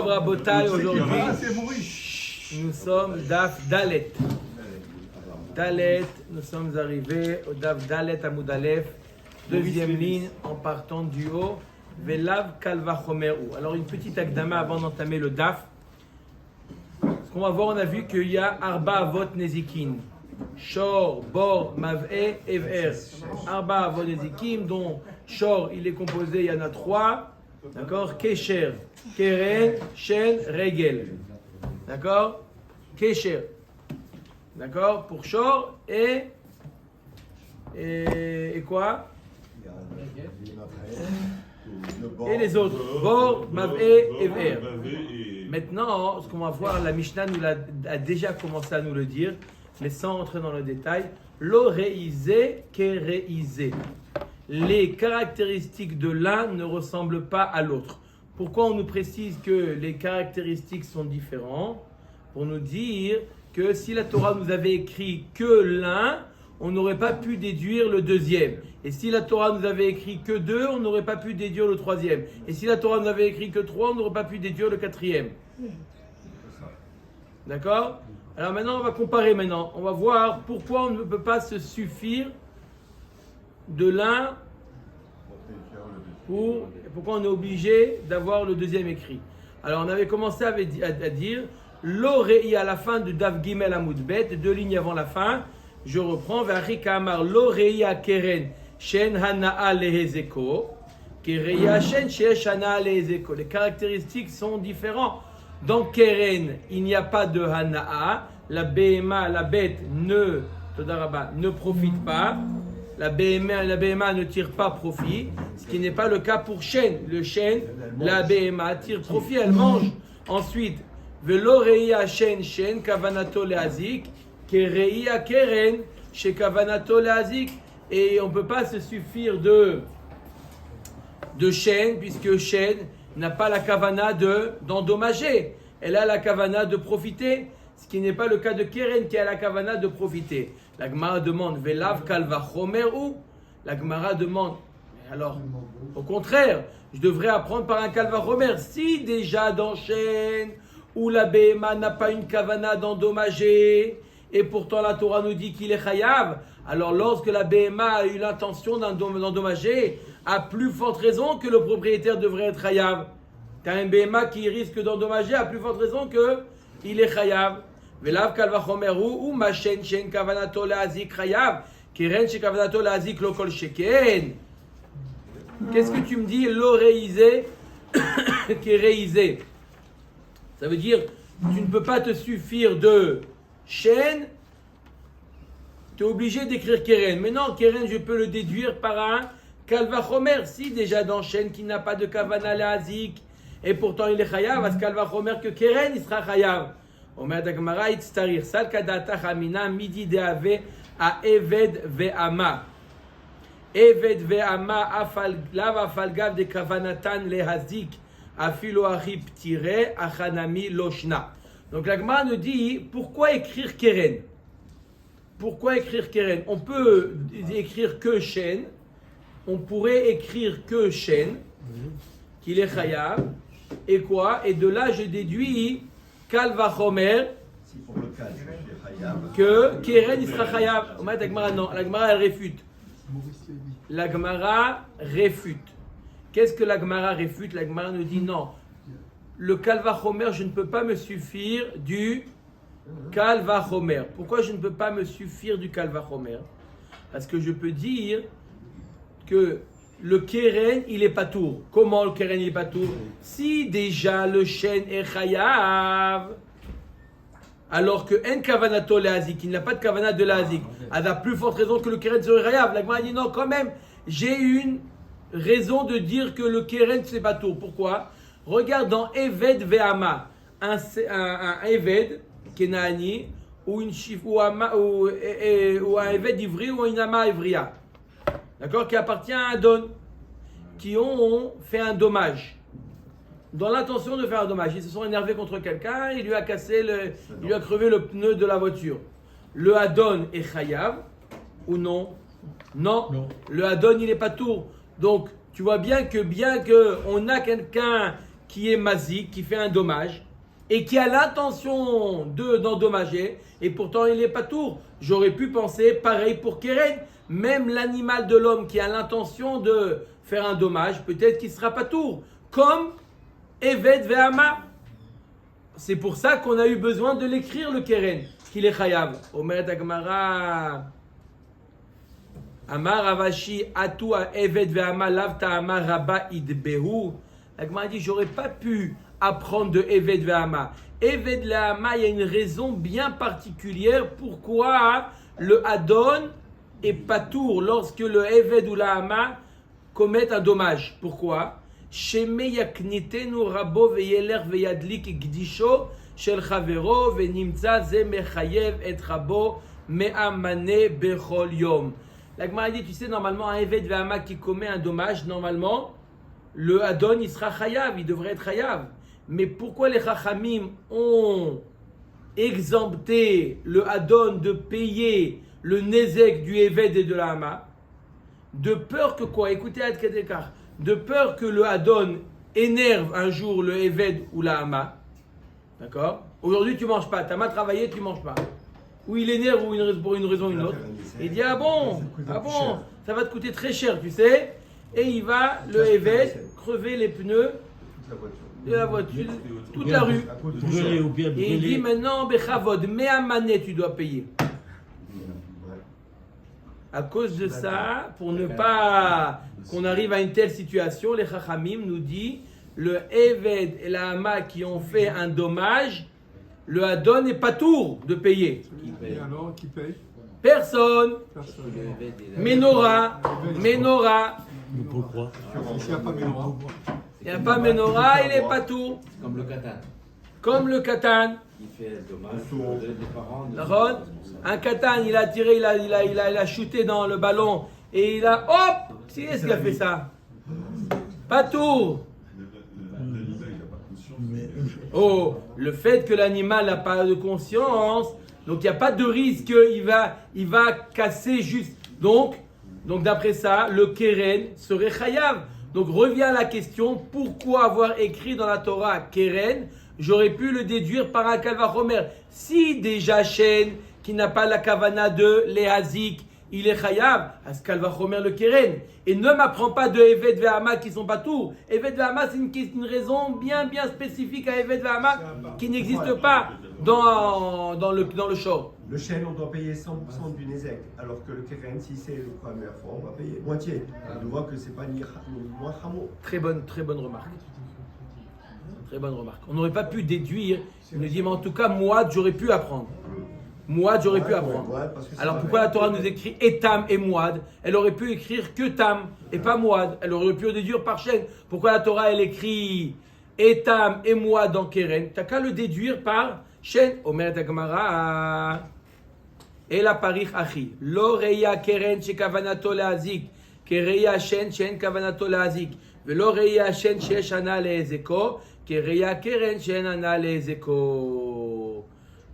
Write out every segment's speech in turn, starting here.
Rabotai, aujourd'hui, nous sommes Daf Dalet. Dalet, nous sommes arrivés au Daf Dalet Amoud Aleph, deuxième ligne en partant du haut. Velav Kalva Chomeru. Alors une petite akdama avant d'entamer le Daf. Ce qu'on va voir, on a vu qu'il y a Arba Avot Nezikin. Shor, Bor, Mav'e, Ev'er. Arba Avot Nezikim, dont Shor, il est composé, il y en a trois. D'accord? Kesher, Keren, Shen, Regel. D'accord? Kesher. D'accord? Pour Shor et quoi? Et les autres. Bor, Mav'e, Ev'er. Maintenant, ce qu'on va voir, la Mishnah nous a déjà commencé à nous le dire, mais sans entrer dans le détail. L'oreisé, kéreisé. Les caractéristiques de l'un ne ressemblent pas à l'autre. Pourquoi on nous précise que les caractéristiques sont différentes? Pour nous dire que si la Torah nous avait écrit que l'un, on n'aurait pas pu déduire le deuxième. Et si la Torah nous avait écrit que deux, on n'aurait pas pu déduire le troisième. Et si la Torah nous avait écrit que trois, on n'aurait pas pu déduire le quatrième. D'accord? Alors maintenant, on va comparer maintenant. On va voir pourquoi on ne peut pas se suffire de l'un pourquoi on est obligé d'avoir le deuxième écrit. Alors on avait commencé à dire l'orei à la fin de Dav Gimel Amoud Bet, deux lignes avant la fin. Je reprends V'achika Amar l'orei à Keren Shen Hanaa Lehezeko Kereya Shen Sheesh Hanaa Lehezeko. Les caractéristiques sont différentes. Dans Keren, il n'y a pas de Hanaa. La BMA, la bête, ne profite pas. La BMA ne tire pas profit, ce qui n'est pas le cas pour Shen. Le Shen, la BMA tire profit, elle mange. Ensuite, Veloreia Shen Shen Kavanato Leazik, Kereia Keren, chez Kavanato Leazik. Et on ne peut pas se suffire de Shen, puisque Shen n'a pas la kavana d'endommager. Elle a la kavana de profiter, ce qui n'est pas le cas de Keren qui a la kavana de profiter. La Gemara demande Velav Kalva Chomeru. La Gemara demande, alors, au contraire, je devrais apprendre par un Kalva Chomer. Si déjà dans Shen, où la BMA n'a pas une kavana d'endommager, et pourtant la Torah nous dit qu'il est chayav, alors lorsque la BMA a eu l'intention d'endommager, à plus forte raison que le propriétaire devrait être chayav. Tu as un BMA qui risque d'endommager, à plus forte raison qu'il est chayav. Velav kalva chomeru ou machen shen kavanato la'azik chayav keren she kavanato la'azik lo kol sheken. Qu'est-ce que tu me dis l'oreisé kéreisé? Ça veut dire tu ne peux pas te suffire de shen, tu es obligé d'écrire keren. Mais non, keren je peux le déduire par un kalva chomer. Si déjà dans shen qui n'a pas de kavana la'azik et pourtant il est chayav, à ce kalva chomer que keren il sera chayav. Omer d'Agmara itztarir sal kadata chamina midi deave a eved ve'ama. Eved ve'ama afal lav afal gav de kavanatan lehazik afilo achi ptire achanami loshna. Donc l'Agmara nous dit pourquoi écrire keren? Pourquoi écrire keren? On peut écrire que shen. On pourrait écrire que shen, qu'il est chayav. Et quoi? Et de là je déduis Kalva Chomer, que Keren il sera chayav. Non, la Gemara elle réfute. La Gemara réfute. Qu'est-ce que la Gemara réfute? La Gemara nous dit non. Le Kalva Chomer, je ne peux pas me suffire du Kalva Chomer. Pourquoi je ne peux pas me suffire du Kalva Chomer? Parce que je peux dire que le Keren, il est patour. Comment le Keren, il est patour? Si déjà le Shen est chayav, alors que en kavanato leazik, il n'a pas de kavana de leazik, à la plus forte raison que le Keren serait chayav. La Gemara dit non, quand même, j'ai une raison de dire que le Keren, c'est patour. Pourquoi? Regarde dans Eved Ve'ama, un Eved, Kenaani, ou un Eved Ivri, ou une Ama Ivriya. D'accord, qui appartient à un don, qui ont fait un dommage, dans l'intention de faire un dommage. Ils se sont énervés contre quelqu'un, il lui a crevé le pneu de la voiture. Le Adon est chayav ou non? Non. Le Adon il est pas tour. Donc tu vois bien que on a quelqu'un qui est mazik, qui fait un dommage, et qui a l'intention d'endommager, et pourtant il n'est pas tour. J'aurais pu penser pareil pour Keren. Même l'animal de l'homme qui a l'intention de faire un dommage, peut-être qu'il ne sera pas tour. Comme Eved Ve'ama. C'est pour ça qu'on a eu besoin de l'écrire le Keren, qu'il est chayav. Omer Agmara. Amar Avashi Atu Eved Ve'ama Lav Ta'ama Rabba Idbehu. L'Agmara dit, j'aurais pas pu apprendre de Eved Ve'ama. Eved Ve'ama, il y a une raison bien particulière pourquoi le Adon est patour lorsque le Eved ou la Hama commettent un dommage. Pourquoi? Sheme yaknitenu rabo veyeler veyadlik gdisho shel chavero venimtza ze mechayev et rabo me'amane bechol yom. La Gemara dit, tu sais, normalement, un Eved Ve'ama qui commet un dommage, normalement, le Adon, il sera chayav, il devrait être chayav. Mais pourquoi les Chachamim ont exempté le Adon de payer le Nezek du Eved et de la Hama? De peur que quoi? Écoutez Ad Kedekar. De peur que le Adon énerve un jour le Eved ou la Hama. D'accord? Aujourd'hui, tu ne manges pas. Tu as mal travaillé, tu ne manges pas. Ou il énerve ou pour une raison ou une autre. Il dit, ah bon, ça va te coûter très cher, tu sais. Et il va, le Eved, crever les pneus de la voiture, toute la rue. Et il dit maintenant, Bechavod, Me'amane, tu dois payer. À cause de ça, pour ne pas qu'on arrive à une telle situation, les Chachamim nous dit, le Eved et la Hama qui ont fait un dommage, le Adon n'est pas tour de payer. Et alors, qui paye? Personne. Ménorah. Mais pourquoi? S'il n'y a pas Ménorah. Il n'y a pas Ménorah, il n'est pas tour. Comme le Katan. Il fait dommage pour les parents. Un Katan, il a tiré, il a shooté dans le ballon et il a, hop, qui est-ce qui a fait ça? Pas tour. Oh, le fait que l'animal n'a pas de conscience, donc il n'y a pas de risque qu'il va casser juste. Donc d'après ça, le Keren serait chayav. Donc revient à la question, pourquoi avoir écrit dans la Torah Keren? J'aurais pu le déduire par un kalvachomer. Si déjà Shen, qui n'a pas la kavana de Lehazik, il est chayav, à ce kalvachomer le Keren. Et ne m'apprends pas de Eved Ve'ama qui sont pas tout. Eved Ve'ama, c'est une raison bien spécifique à Eved Ve'ama qui n'existe pas dans le shor. Le chêne, on doit payer 100% du Nezek, alors que le Keren, si c'est la première fois, on va payer moitié. On voit que c'est pas ni moins Hamo. Très bonne remarque. Très bonne remarque. On n'aurait pas pu déduire, il nous dit, mais en tout cas, moi, j'aurais pu apprendre. Mouad, j'aurais pu apprendre. Alors pourquoi la Torah nous écrit Etam et Mouad? Elle aurait pu écrire que Tam et pas Mouad. Elle aurait pu le déduire par chaîne. Pourquoi la Torah elle écrit Etam et Mouad dans Keren? T'as qu'à le déduire par chaîne. Omer Tagmara. Et la parich achi. L'oreya Keren chez Kavanato Leazik. Kereya Shen Kavanato Leazik. L'oreya Shen Sheshana Leezeko. Kereya Keren Shenana Leezeko.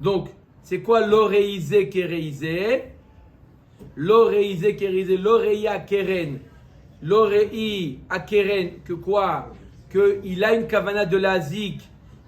Donc, c'est quoi l'oreïsé kéréisé? L'oreïsé kéréisé, l'oreïa kéren. L'oreï à kéren, que quoi? Qu'il a une kavana de l'azik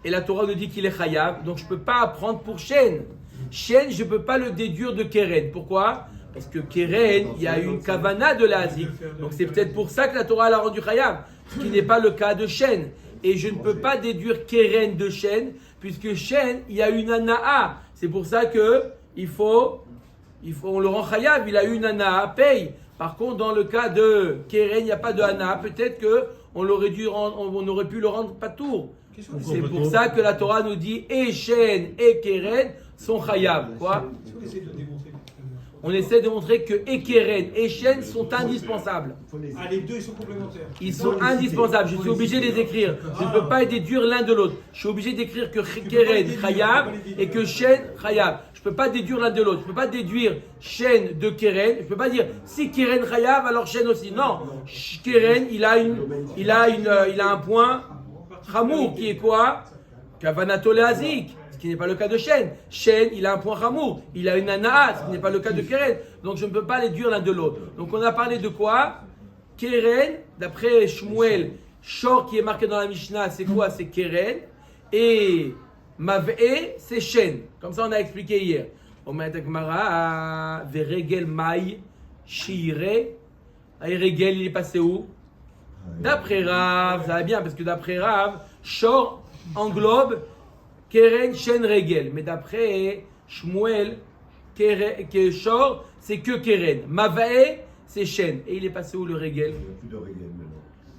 et la Torah nous dit qu'il est chayav. Donc je ne peux pas apprendre pour Shen. Shen, je ne peux pas le déduire de kéren. Pourquoi? Parce que kéren, il y a une kavana de l'azik. Donc c'est peut-être pour ça que la Torah l'a rendu chayav. Ce qui n'est pas le cas de Shen. Et je ne peux pas déduire kéren de Shen, puisque Shen, il y a une ana'a. C'est pour ça que on le rend chayav, il a une ana'a, paye. Par contre, dans le cas de Keren, il n'y a pas de ana'a. Peut-être qu'on aurait pu le rendre patour. C'est pour ça que la Torah nous dit et Shen et Keren sont chayav. Quoi? On essaie de montrer que et Keren et Shen sont indispensables. Ah, les deux, ils sont complémentaires. Ils sont indispensables. Je suis obligé de les écrire. Je ne peux pas les déduire l'un de l'autre. Je suis obligé d'écrire que Keren chayav et que Shen chayav. Je ne peux pas déduire l'un de l'autre. Je ne peux pas déduire Shen de Keren. Je ne peux pas dire si Keren chayav, alors Shen aussi. Non. Keren, il a un point chamour qui est quoi? Kavanato leazik. Ce qui n'est pas le cas de Shen. Shen, il a un point chamour. Il a une ana'a, ce qui n'est pas le cas de Keren. Donc je ne peux pas les déduire l'un de l'autre. Donc on a parlé de quoi? Keren, d'après Shmuel, Shor qui est marqué dans la Mishnah, c'est quoi? C'est Keren. Et Mav'e, c'est Shen. Comme ça, on a expliqué hier. Omet Gemara, Veregel Mai, Shire. Regel, il est passé où? D'après Rav, ça va bien, parce que d'après Rav, Shor englobe Keren, Shen, Regel. Mais d'après Shmuel, Shor, c'est que Keren. Mav'e, c'est Shen. Et il est passé où le Regel? Il n'y a plus de Regel maintenant.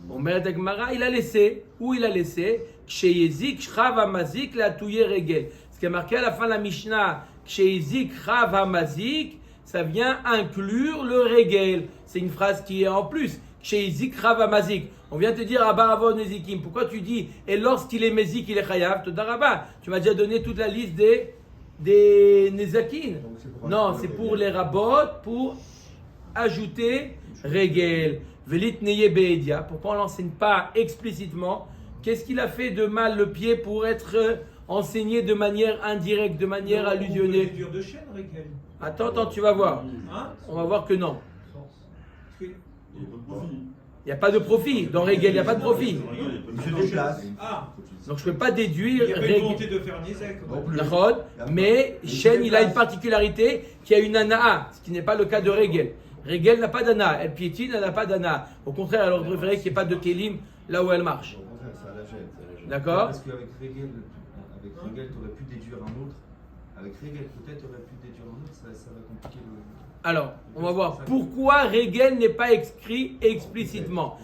Omer Dagmara, il a laissé. Où il a laissé? Ksheyezik, Shrav, Hamazik, la touye Regel. Ce qui est marqué à la fin de la Mishnah, Ksheyezik, Shrav, Hamazik, ça vient inclure le Regel. C'est une phrase qui est en plus. Ksheyezik, Shrav, Hamazik. On vient te dire Abba Avon Nezikim. Pourquoi tu dis et lorsqu'il est Mezik, il est Chayav? Todarabba. Tu m'as déjà donné toute la liste des Nezakin. Non, c'est pour les rabots, pour ajouter Regel. Velit Neye Beedia. Pourquoi on ne l'enseigne pas explicitement? Qu'est-ce qu'il a fait de mal le pied pour être enseigné de manière indirecte, de manière allusionnée? Dur de chaîne, Regel. Attends, tu vas voir. Hein? On va voir que non. Parce que- Il n'y a pas de profit. Dans Regel, il n'y a pas de profit. Il se déplace. Ah, Donc je ne peux pas il déduire n'y a pas une Regel. volonté de faire Nizek. Non plus. D'accord. Mais Shen, il a une particularité qui a une anaa, ce qui n'est pas le cas de Regel. Regel n'a pas d'ana. Elle piétine, elle n'a pas d'ana. Au contraire, elle aurait préféré qu'il n'y ait pas de kelim là où elle marche. Au contraire, ça la gêne. D'accord. Parce qu'avec Regel, tu aurais pu déduire un autre. Avec Regel, peut-être, tu aurais pu déduire un autre, ça va compliquer le. Alors, on va voir pourquoi Regel n'est pas écrit explicitement.